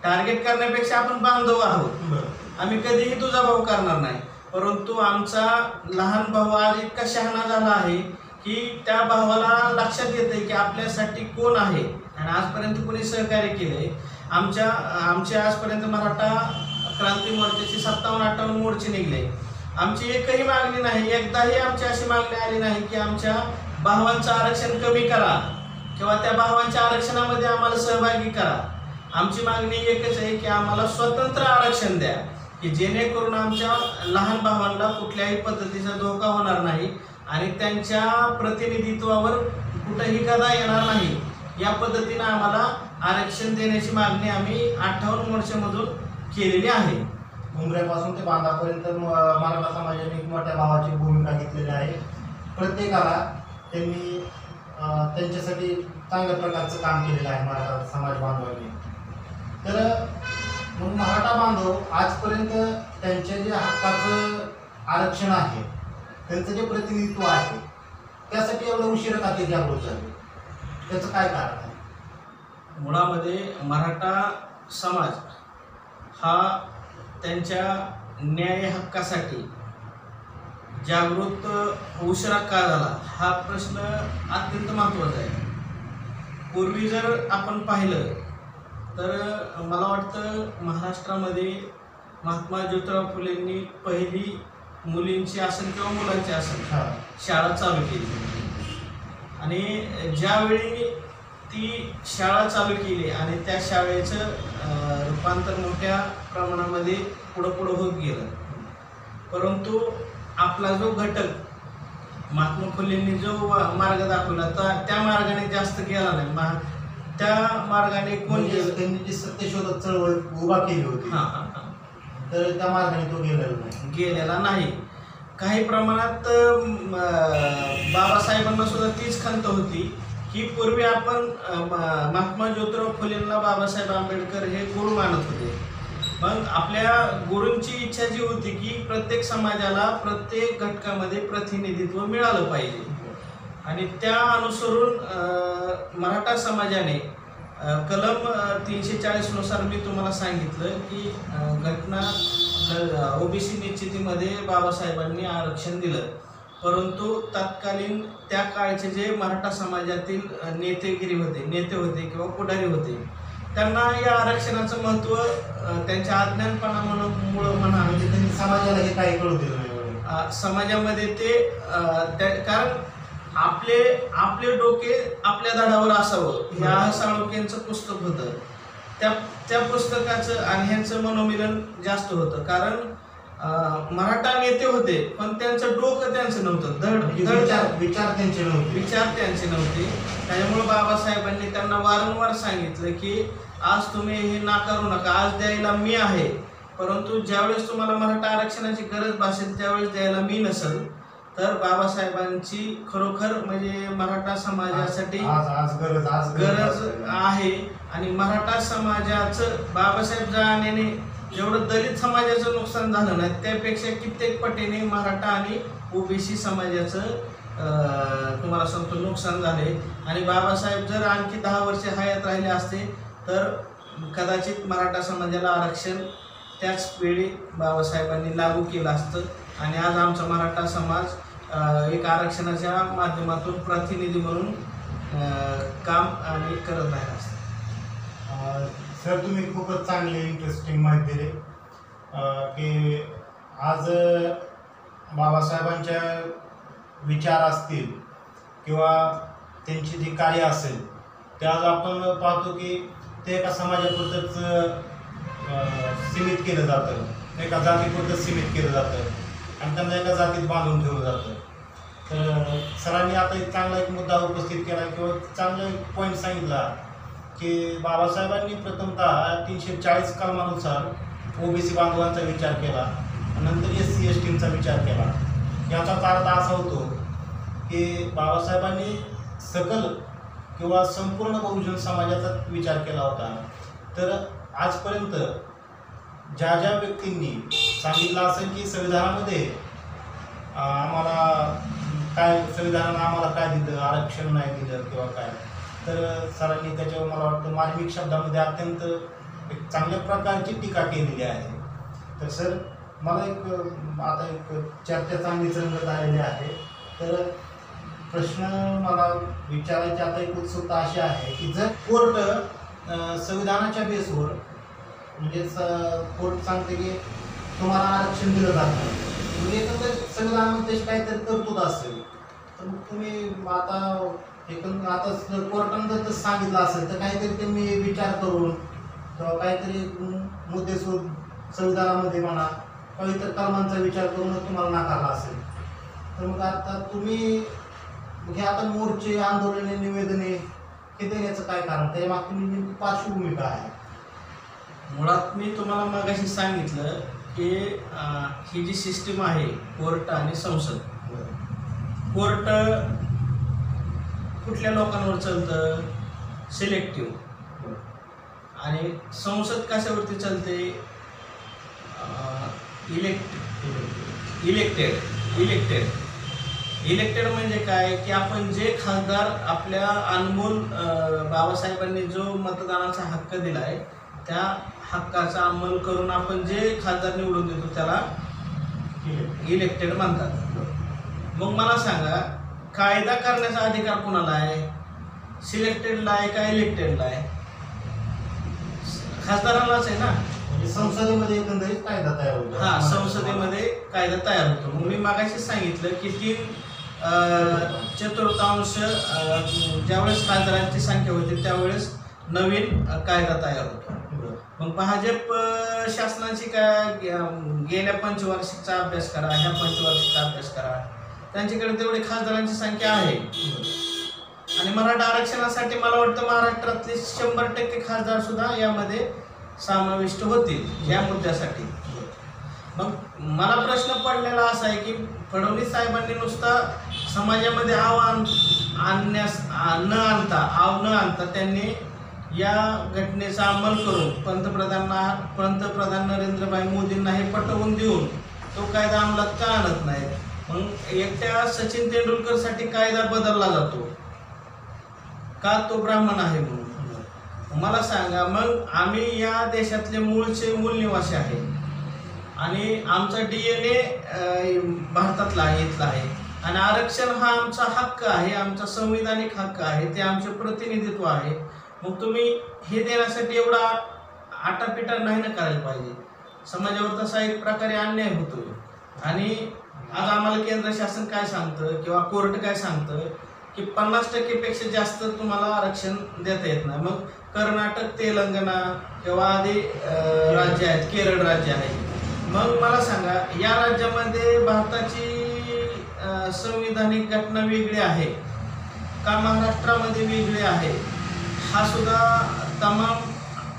Speaker 2: टार्गेट करण्यापेक्षा आपण बांधव आहोत.
Speaker 1: बरं.
Speaker 2: आम्ही कधीही दुजाभाव करणार नाही. परंतु आमचा लहान भाऊ आज इतका शहाणा झाला आहे की त्या भावाला लक्षात येते की आपल्यासाठी कोण आहे आणि आजपर्यंत कोणी सहकार्य केले. आमचे आजपर्यंत मराठा क्रांती मोर्चाचे 57-58 मोर्चे निघले. आमची एकही मागणी नाही, एकदाही आमची अशी मागणी आली नाही की आमच्या भावांचं आरक्षण कमी करा किंवा त्या भावांच्या आरक्षणामध्ये आम्हाला सहभागी करा. आमची मागणी एकच आहे की आम्हाला स्वतंत्र आरक्षण द्या की जेणेकरून आमच्या लहान भावांना कुठल्याही पद्धतीचा धोका होणार नाही आणि त्यांच्या प्रतिनिधित्वावर कुठंही गदा येणार नाही. या पद्धतीनं आम्हाला आरक्षण देण्याची मागणी आम्ही 58 मोर्चामधून केलेली आहे.
Speaker 1: उमऱ्यापासून ते बांधापर्यंत मराठा समाजाने मोठ्या भावाची भूमिका घेतलेली आहे. प्रत्येकाला त्यांनी त्यांच्यासाठी चांगल्या प्रकारचं काम केलेलं आहे मराठा समाज बांधवांनी. तर मग मराठा बांधव आजपर्यंत त्यांच्या जे हक्काचं आरक्षण आहे, त्यांचं जे प्रतिनिधित्व आहे, त्यासाठी एवढं उशीर का ते जागृत झाले, त्याचं काय कारण आहे?
Speaker 2: मुळामध्ये मराठा समाज हा त्यांच्या न्याय हक्कासाठी जागृत उशिरा का झाला हा प्रश्न अत्यंत महत्त्वाचा आहे. पूर्वी जर आपण पाहिलं तर मला वाटतं महाराष्ट्रामध्ये महात्मा ज्योतिराव फुलेंनी पहिली मुलींची असेल किंवा मुलांची असेल शाळा चालू केली आणि ज्यावेळी ती शाळा चालू केली आणि त्या शाळेचं रूपांतर मोठ्या प्रमाणामध्ये पुढं होत गेलं. परंतु आपला जो घटक महात्मा फुलेंनी जो मार्ग दाखवला तर त्या मार्गाने जास्त गेला नाही. त्या मार्गाने कोण गेलं?
Speaker 1: त्यांनी जी सत्यशोधक चळवळ उभा केली होती, तर त्या मार्गाने तो
Speaker 2: गेलेला नाही. काही प्रमाणात बाबासाहेबांना सुद्धा तीच खंत होती की पूर्वी आपण महात्मा ज्योतिराव फुलेंना बाबासाहेब आंबेडकर हे गुरु मानत होते. मग आपल्या गुरूंची इच्छा जी होती की प्रत्येक समाजाला प्रत्येक घटकामध्ये प्रतिनिधित्व मिळालं पाहिजे आणि त्या अनुसरून मराठा समाजाने कलम 340 नुसार मी तुम्हाला सांगितलं की घटना ओबीसी निश्चितीमध्ये बाबासाहेबांनी आरक्षण दिलं. परंतु तत्कालीन त्या काळचे जे मराठा समाजातील नेते होते किंवा पुढारी होते त्यांना या आरक्षणाचं महत्त्व त्यांच्या अज्ञानपणामुळं म्हणा
Speaker 1: म्हणजे त्यांनी समाजाला हे काही कळू दिलं नाही.
Speaker 2: समाजामध्ये ते कारण आपले डोके आपल्या धडावर असावं ह्या साळुंखेंचं पुस्तक होतं. त्या पुस्तकाचं आणि ह्यांचं मनोमिलन जास्त होतं. कारण मराठा नेते होते पण त्यांचं डोकं त्यांचं नव्हतं, विचार त्यांचे नव्हते. त्याच्यामुळे बाबासाहेबांनी त्यांना वारंवार सांगितलं की आज तुम्ही हे नाकारू नका, आज द्यायला मी आहे, परंतु ज्यावेळेस तुम्हाला मराठा आरक्षणाची गरज भासेल त्यावेळेस द्यायला मी नसेल. तर बाबासाहेबांची खरोखर म्हणजे मराठा समाजासाठी गरज आहे आणि मराठा समाजाचं बाबासाहेब जाण्याने जेवढं दलित समाजाचं नुकसान झालं नाही त्यापेक्षा कित्येक पटीने मराठा आणि ओबीसी समाजाचं तुम्हाला सांगतो नुकसान झाले. आणि बाबासाहेब जर आणखी 10 वर्षे हयात राहिले असते तर कदाचित मराठा समाजाला आरक्षण त्याच वेळी बाबासाहेबांनी लागू केलं असतं आणि आज आमचा मराठा समाज एक आरक्षणाच्या माध्यमातून प्रतिनिधी म्हणून काम आणि करत राहिला असतं.
Speaker 1: सर, तुम्ही खूपच चांगली इंटरेस्टिंग माहिती दिली की आज बाबासाहेबांच्या विचार असतील किंवा त्यांची जी कार्य असेल ते आज आपण पाहतो की ते एका समाजापुरतंच सीमित केलं जातं, एका जातीपुरतंच सीमित केलं जातं आणि त्यांना एका जातीत बांधून ठेवलं जातं. तर सरांनी आता एक चांगला एक मुद्दा उपस्थित केला किंवा चांगला एक पॉईंट सांगितला की बाबासाहेबांनी प्रथमतः 340 कलमानुसार ओबीसी बांधवांचा विचार केला, नंतर SC STचा विचार केला. याचा अर्थ असा होतो की बाबासाहेबांनी सकल किंवा संपूर्ण बहुजन समाजाचा विचार केला होता, तर आजपर्यंत ज्या ज्या व्यक्तींनी सांगितलं असेल की संविधानामध्ये आम्हाला काय, संविधानानं आम्हाला काय दिलं, आरक्षण नाही दिलं किंवा काय, तर सरांनी त्याच्यावर मला वाटतं मार्मिक शब्दामध्ये अत्यंत एक चांगल्या प्रकारची टीका केलेली आहे. तर सर, मला आता एक चर्चा चांगली रंगत आलेली आहे. तर प्रश्न मला विचारायची आता एक उत्सुकता अशी आहे की जर कोर्ट संविधानाच्या बेसवर, म्हणजे कोर्ट सांगते की तुम्हाला आरक्षण दिलं जातं, म्हणजे एकंदर संविधानामध्ये काहीतरी तरतूद असेल, तर मग तुम्ही आता कोर्टानं जर सांगितलं असेल तर काहीतरी त्यांनी विचार करून किंवा काहीतरी मुद्देसूद संविधानामध्ये म्हणा किंवा इतर कलमांचा विचार करूनच तुम्हाला नाकारला असेल. तर मग आता तुम्ही हे आता मोर्चे, आंदोलने, निवेदने हे देण्याचं काय कारण, त्याच्या मागची नेमकी पार्श्वभूमी काय आहे?
Speaker 2: मुळात मी तुम्हाला मगाशी सांगितलं की ही जी सिस्टीम आहे कोर्ट आणि संसद, कोर्ट कुठल्या लोकांवर चालतं, सिलेक्टिव्ह, आणि संसद कशावरती चालते, इलेक्टेड म्हणजे काय की आपण जे खासदार, आपल्या अनमोल बाबासाहेबांनी जो मतदानाचा हक्क दिला आहे त्या हक्काचा अंमल करून आपण जे खासदार निवडून देतो त्याला इलेक्टेड म्हणतात. मग मला सांगा, कायदा करण्याचा अधिकार कुणाला आहे, सिलेक्टेडला आहे का इलेक्टेडला आहे? खासदारालाच आहे ना.
Speaker 1: संसदेमध्ये एकंदरीत कायदा तयार होतो.
Speaker 2: हा, संसदेमध्ये कायदा तयार होतो. मग मी मागाशी सांगितलं की 3/4 ज्यावेळेस खासदारांची संख्या होती त्यावेळेस नवीन कायदा तयार होतो. मग भाजप शासनाची काय, गेल्या पंचवार्षिकचा अभ्यास करा, ह्या पंचवार्षिकचा अभ्यास करा, त्यांच्याकडे तेवढी खासदारांची संख्या आहे. आणि मराठा आरक्षणासाठी मला वाटतं महाराष्ट्रातले 100% खासदार सुद्धा यामध्ये समाविष्ट होतील या मुद्द्यासाठी. मग मला प्रश्न पडलेला असा आहे की फडणवीस साहेबांनी नुसता समाजामध्ये आव न आणता त्यांनी या घटनेचा अंमल करून पंतप्रधान नरेंद्रभाई मोदींना हे पटवून देऊन तो कायदा अंमलात का आणत नाही? मग एकट्या सचिन तेंडुलकरसाठी कायदा बदलला जातो का, तो ब्राह्मण आहे म्हणून? मला सांगा, मग आम्ही या देशातले मूळ निवासी आहे आणि आमचा DNA भारतातला आहे, इथला आहे, आणि आरक्षण हा आमचा हक्क आहे, आमचा संविधानिक हक्क आहे, ते आमचे प्रतिनिधित्व आहे. मग तुम्ही हे देण्यासाठी एवढा आटापिटा नाही ना करायला पाहिजे. समाजावर तसा एक प्रकारे अन्याय होतो. आणि आज आम्हाला केंद्र शासन काय सांगतं किंवा कोर्ट काय सांगतं की 50% जास्त तुम्हाला आरक्षण देता येत नाही. मग कर्नाटक, तेलंगणा किंवा आधी राज्य आहेत, केरळ राज्य आहे. मग मला सांगा, या राज्यामध्ये भारताची संविधानिक घटना वेगळी आहे का महाराष्ट्रामध्ये वेगळी आहे? हा सुद्धा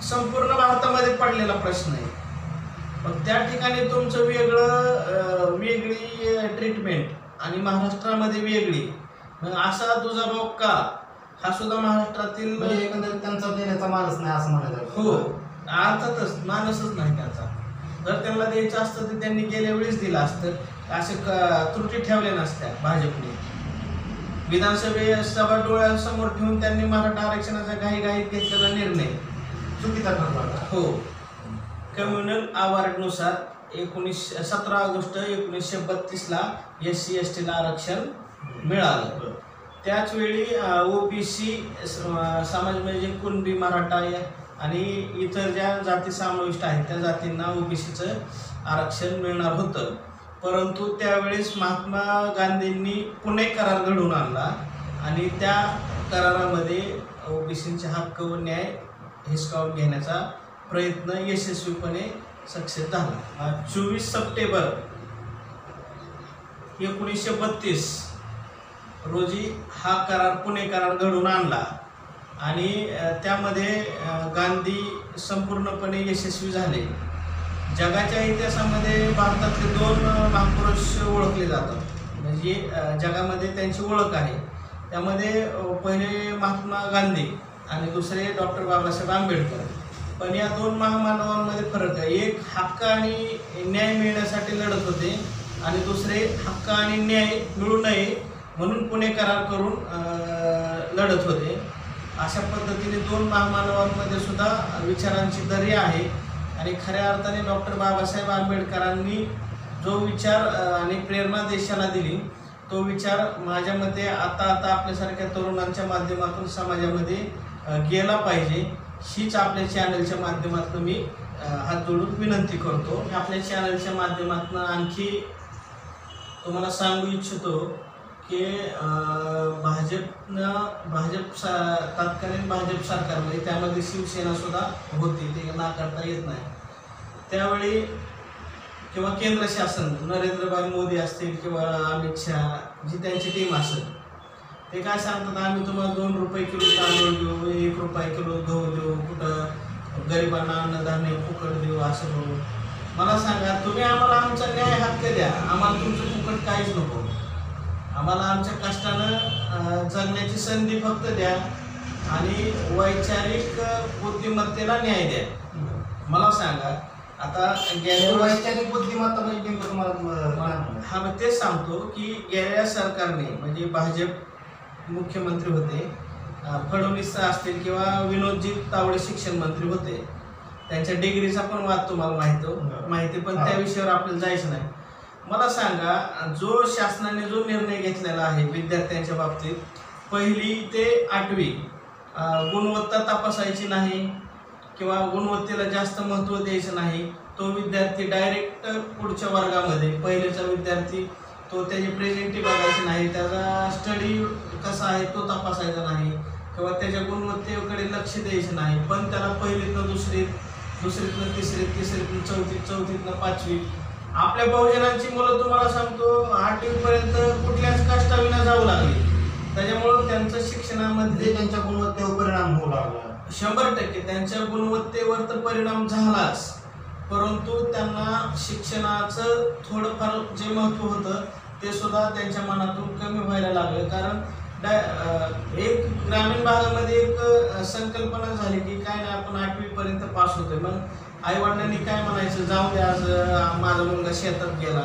Speaker 2: संपूर्ण भारतामध्ये पडलेला प्रश्न आहे. मग त्या ठिकाणी तुमचं वेगळी ट्रीटमेंट आणि महाराष्ट्रामध्ये वेगळी, मग असा तुझा भाव का? हा सुद्धा महाराष्ट्रातील
Speaker 1: एकंदरीत त्यांचा देण्याचा मानस नाही असं म्हणायचं.
Speaker 2: हो, अर्थातच मानसच नाही त्यांचा. जर त्यांना द्यायचं असतं तर त्यांनी गेल्या वेळेस दिलं असतं. असे त्रुटी ठेवल्या नसत्या भाजपने. विधानसभा डोळ्यासमोर ठेवून त्यांनी मराठा आरक्षणाचा घाईघाईत घेतलेला निर्णय
Speaker 1: चुकीचा ठरला.
Speaker 2: हो, कम्युनल अवॉर्डनुसार 17 ऑगस्ट 1932ला SC ST ला आरक्षण मिळालं. त्याच वेळी OBC समाज म्हणजे कुणबी, मराठा आणि इतर ज्या जाती समाविष्ट आहेत त्या जातींना OBCचं आरक्षण मिळणार होतं. परंतु त्यावेळेस महात्मा गांधींनी पुणे करार घडवून आणला आणि त्या करारामध्ये OBCचे हक्क व न्याय हिसकावून घेण्याचा प्रयत्न यशस्वीपणे सक्सेस झाला. 24 सप्टेंबर 1932 रोजी हा करार, पुणे करार घडवून आणला आणि त्यामध्ये गांधी संपूर्णपणे यशस्वी झाले. जगाच्या इतिहासामध्ये भारतातले 2 महापुरुष ओळखले जातात, म्हणजे जगामध्ये त्यांची ओळख आहे. त्यामध्ये पहिले महात्मा गांधी आणि दुसरे डॉक्टर बाबासाहेब आंबेडकर. पण या दोन महामानवांमध्ये फरक आहे. एक हक्क आणि न्याय मिळण्यासाठी लढत होते आणि दुसरे हक्क आणि न्याय मिळू नये म्हणून पुणे करार करून लढत होते. अशा पद्धतीने दोन महामानवांमध्ये सुद्धा विचारांची दरी आहे. आणि खऱ्या अर्थाने डॉक्टर बाबासाहेब आंबेडकरांनी जो विचार आणि प्रेरणा देशाला दिली तो विचार माझ्या मते आता आपल्यासारख्या तरुणांच्या माध्यमातून समाजामध्ये गेला पाहिजे. हीच आपल्या चॅनलच्या माध्यमातून मी हात जोडून विनंती करतो. आपल्या चॅनलच्या माध्यमातून आणखी तुम्हाला सांगू इच्छितो की तत्कालीन भाजप सरकारमध्ये त्यामध्ये शिवसेना सुद्धा होती, ते नाकारता येत नाही. त्यावेळी किंवा केंद्र शासन नरेंद्रभाई मोदी असतील किंवा अमित शहा जी त्यांची टीम असेल ते काय सांगतात, आम्ही तुम्हाला 2 रुपये किलो तांदूळ देऊ, 1 रुपया किलो गहू देऊ, कुठं गरिबांना अन्नधान्य फुकट देऊ असं बघू. मला सांगा, तुम्ही आम्हाला आमचा न्याय हक्क द्या, आम्हाला तुमचं फुकट काहीच नको. आम्हाला आमच्या कष्टानं जगण्याची संधी फक्त द्या आणि वैचारिक बुद्धिमत्तेला न्याय द्या. मला सांगा, आता
Speaker 1: वैचारिक बुद्धिमत्ता म्हणजे नेमकं तुम्हाला
Speaker 2: हा मग तेच सांगतो की गेल्या सरकारने म्हणजे भाजप मुख्यमंत्री होते, फडणवीस असतील किंवा विनोदजी तावडे शिक्षण मंत्री होते, त्यांच्या डिग्रीचा पण वाद तुम्हाला माहिती पण त्या विषयावर आपल्याला जायचं नाही. मला सांगा, जो शासनाने जो निर्णय घेतलेला आहे विद्यार्थ्यांच्या बाबतीत 1ली ते 8वी गुणवत्ता तपासायची नाही किंवा गुणवत्तेला जास्त महत्त्व द्यायचं नाही, तो विद्यार्थी डायरेक्ट पुढच्या वर्गामध्ये पहिलेचा विद्यार्थी तो त्याची प्रेझेंटी बघायची नाही, त्याचा स्टडी कसा आहे तो तपासायचा नाही किंवा त्याच्या गुणवत्तेकडे लक्ष द्यायचं नाही. पण त्याला पहिलीतनं दुसरीत, दुसरीतनं तिसरीत, तिसरीतनं चौथीत, चौथीतनं 5वी. आपल्या बहुजनांची मुलं तुम्हाला सांगतो 8वीपर्यंत कुठल्याच कष्टाविना जाऊ लागली. त्याच्यामुळं त्यांचं शिक्षणामध्ये
Speaker 1: त्यांच्या गुणवत्तेवर परिणाम होऊ लागला.
Speaker 2: 100% त्यांच्या गुणवत्तेवर तर परिणाम झालाच, परंतु त्यांना शिक्षणाचं थोडंफार जे महत्त्व होतं ते सुद्धा त्यांच्या मनातून कमी व्हायला लागलं. कारण एक ग्रामीण भागामध्ये एक संकल्पना झाली की काय नाही, आपण 8वीपर्यंत पास होतोय. मग आईवडिलांनी काय म्हणायचं, जाऊ द्या, आज माझा मुलगा शेतात गेला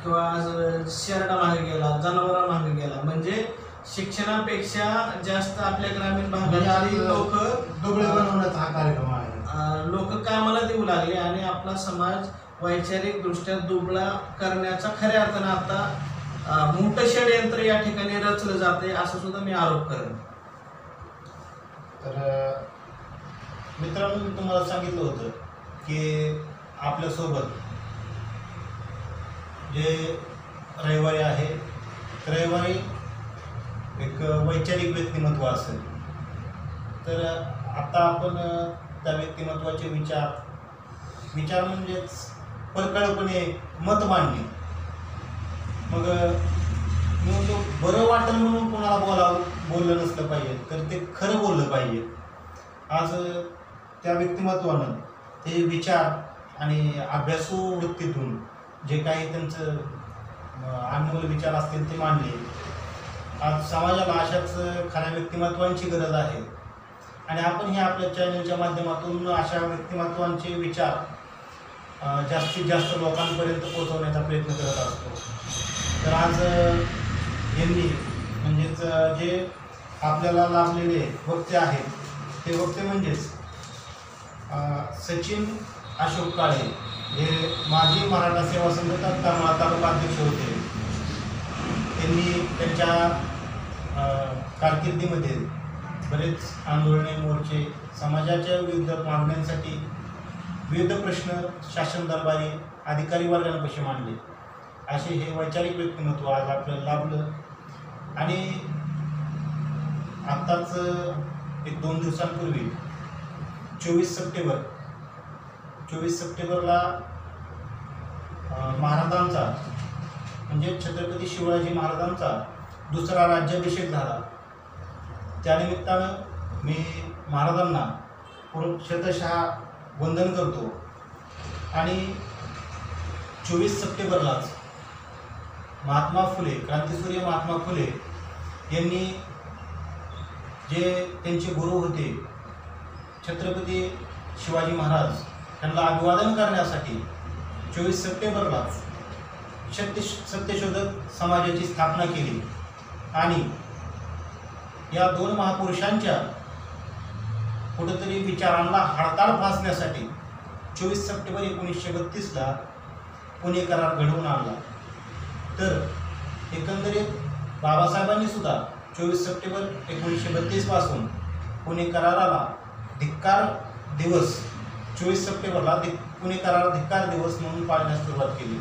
Speaker 2: किंवा आज शेरडा मागे गेला, जनावरा मागे गेला. म्हणजे शिक्षणापेक्षा जास्त आपल्या ग्रामीण भागातील लोक
Speaker 1: बनवण्याचा हा कार्यक्रम आहे.
Speaker 2: लोक कामाला देऊ लागले आणि आपला समाज वैचारिक दृष्ट्या दुबळा करण्याचा खऱ्या अर्थानं आता मोठं षडयंत्र या ठिकाणी रचलं जाते असं सुद्धा मी आरोप करेन.
Speaker 1: तर मित्रांनो, मी तुम्हाला सांगितलं होतं की आपल्यासोबत जे रविवारी आहे, रविवारी एक वैचारिक व्यक्तिमत्व असेल, तर आता आपण त्या व्यक्तिमत्वाचे विचार म्हणजेच परखडपणे मत मांडणे. मग मी म्हणतो, बरं वाटेल म्हणून कोणाला बोललं नसलं पाहिजे, तर ते खरं बोललं पाहिजे. आज त्या व्यक्तिमत्वानं ते विचार आणि अभ्यासू वृत्तीतून जे काही त्यांचं अनमोल विचार असतील ते मांडले. आज समाजाला अशाच खऱ्या व्यक्तिमत्वांची गरज आहे आणि आपण हे आपल्या चॅनलच्या माध्यमातून अशा व्यक्तिमत्वांचे विचार जास्तीत जास्त लोकांपर्यंत पोहोचवण्याचा प्रयत्न करत असतो. तर आज यांनी म्हणजेच जे आपल्याला लाभलेले वक्ते आहेत ते वक्ते म्हणजेच सचिन अशोक काळे, हे माजी मराठा सेवा संघ तालुका अध्यक्ष होते. त्यांनी त्यांच्या कारकिर्दीमध्ये बरेच आंदोलने, मोर्चे, समाजाच्या विविध मागण्यांसाठी विविध प्रश्न शासन दरबारी अधिकारी वर्गांपाशी मांडले. असे हे वैचारिक व्यक्तिमत्व आज आपल्याला लाभलं. आणि आत्ताच 1-2 दिवसांपूर्वी 24 सप्टेंबरला महाराजांचा म्हणजे छत्रपती शिवाजी महाराजांचा दुसरा राज्याभिषेक झाला. त्यानिमित्तानं मी महाराजांना शतशः वंदन करतो. आणि 24 सप्टेंबरलाच महात्मा फुले, क्रांतीसूर्य महात्मा फुले यांनी जे त्यांचे गुरु होते छत्रपती शिवाजी महाराज यांना अभिवादन करण्यासाठी 24 सप्टेंबरलाच सत्यशोधक समाजाची स्थापना केली आणि या दोन महापुरुषांच्या कुठंतरी विचारांना हळताळ फासण्यासाठी 24 सप्टेंबर 1932ला पुणे करार घडवून आणला. तर एकंदरीत बाबासाहेबांनी सुद्धा 24 सप्टेंबर 1932 पासून पुणे कराराला धिक्कार दिवस 24 सप्टेंबरला पुणे करार धिक्कार दिवस म्हणून पाळण्यास सुरुवात केली.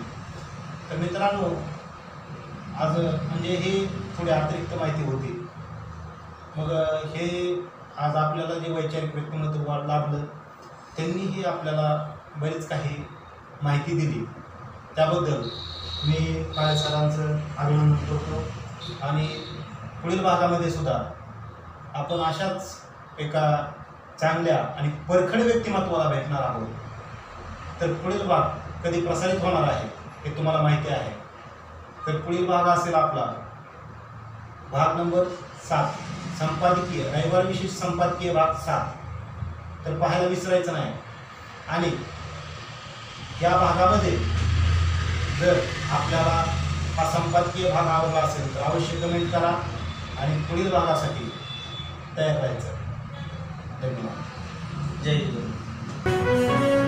Speaker 1: तर मित्रांनो, आज म्हणजे ही थोडी अतिरिक्त माहिती होती. मग हे आज आपल्याला जे वैचारिक व्यक्तिमत्व लाभलं त्यांनीही आपल्याला बरीच काही माहिती दिली. त्याबद्दल मी काळे सरांचं अभिनंदन करतो आणि पुढील भागामध्ये सुद्धा आपण अशाच एका चांगल्या आणि परखड व्यक्तिमत्वाला भेटणार आहोत. तर पुढील भाग कधी प्रसारित होणार आहे हे तुम्हाला माहिती आहे. तर पुढील भाग असेल आपला भाग नंबर 7 संपादकीय रविवार विशेष संपादकीय भाग 7. तर पाहायला विसरायचं नाही. आणि या भागामध्ये जर आपल्याला हा संपादकीय भाग आवडला असेल तर अवश्य कमेंट करा आणि पुढील भागासाठी तयार राहायचं. धन्यवाद.
Speaker 2: जय गुरु.